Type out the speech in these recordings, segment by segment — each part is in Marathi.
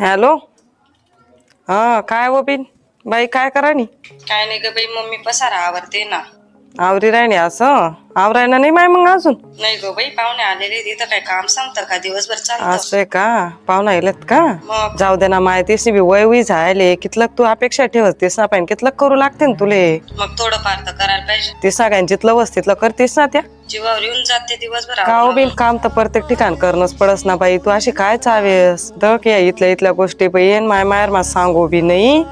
हॅलो. हा काय हो बिन बाई काय करा नी? काय नाही ग बाई, मम्मी पसारा आवरते ना. आवरी राहिनी असं आवरायला नाही माय मग अजून? नाही ग बाई, पाहुणे आलेले तिथं काय काम सांगतं का? दिवसभर चालतं. असं का? पाहुणा येलेत का? मग जाऊ दे ना माय, तेच बी वय झाले. कितलक तू अपेक्षा ठेवतेस ना, पाहिजे कितलक करू लागते ना तुले. मग थोडंफार तर करायला पाहिजे. ते सगळ्यांचितलं वस्तीतलं करतेस ना त्या. जीवावर येऊन जाते दिवसभर का हो बिन आवरून. काम तर प्रत्येक ठिकाण करणंच पडस ना बाई. तू अशी काय चावेस दक या इथल्या गोष्टी बहीण माय मायर मा सांगू बी नाही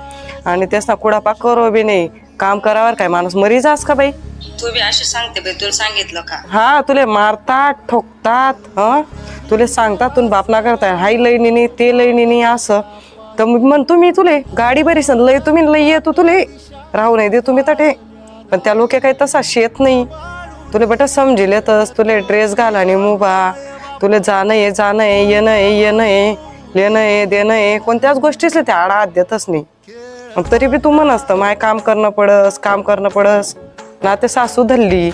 आणि तेच ना कुडापा करो बी नाही. काम करावर काय माणूस मरी जास का बाई? तू बी अशी सांगते बाई, तुला सांगितलं का? हा तुले मारतात ठोकतात तुले सांगतात तुम बापना करताय हाय लईनी ते लईनी असं तर मग म्हणतो मी तुले गाडी बरी सन लय तुम्ही लई येतो तुले राहू नाही दे तुम्ही तटे. पण त्या लोके काही तसा शेत नाही. तुले बट समजिलेतच तुले ड्रेस घाल आणि मुबा तुले जाणं आहे येणं आहे लेणं आहे देणं आहे कोणत्याच गोष्टीच त्या आडा हात देतच नाही. मग तरी बी तू म्हणत माय काम करणं पडस ना. ते सासू धरली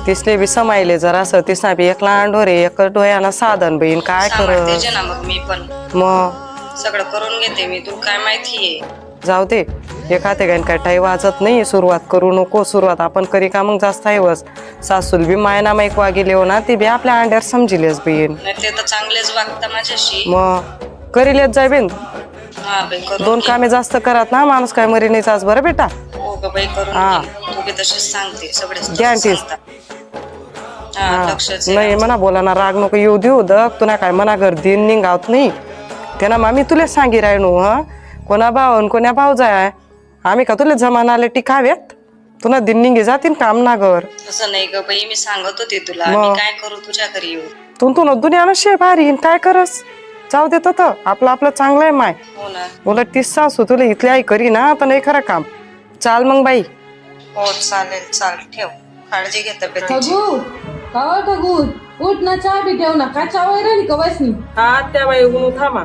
तिसले बी समायले जरा असं तिसना बी एक लांडोरे एक डोळ्याना साधन बहीण काय सांभाळते कर ना मग मी पण मग सगळं करून घेते मी. तुला काय माहितीये? जाऊ दे एखाद्या गायन काय टाई वाजत नाही. सुरुवात करू नको. सुरुवात आपण करी का मग जास्त आहेवच. सासूल बी मायना माईक वागिले हो ना ती बी आपल्या अंड्यावर समजिलेच बहीण. नाही ते तर चांगलेच वागता माझ्याशी. मग करीलेच जाय बेन. हा बाई करून दोन घे. कामे जास्त करत ना माणूस काय मरी नाही आज बरं बेटा. हो ग बाई करून हा. घे. तू बी तशीच सांगते सगळे गॅरंटीज. लक्षच नाही म्हणा बोला ना राग नको येऊ देऊ दक तुला काय मना घर दिन निघावत नाही त्यांना मामी तुला सांगी राहिनो कोणा भावन कोण्या भाव जाय आम्ही का तुला जमाना आले टिकाव्यात तुला दिन निघे जातील काम ना घर. असं नाही ग बाई, मी सांगत होते तुला मग. मी काय करू तुझ्या घरी येऊ. तू दुनियानं शे भारी काय करस जाऊ देत तर आपलं चांगलं आहे माय. हो ना. उलट तीस सासू तुला इथली आई करी ना तर नाही खरं काम. चाल मग बाई. हो चालेल, चाल ठेव. काळजी घे तब्येतीची. ठगू उठ ना, चहा बी ठेव ना. काय चहा वगैरे का वासनी? हा त्या बाई थांबा.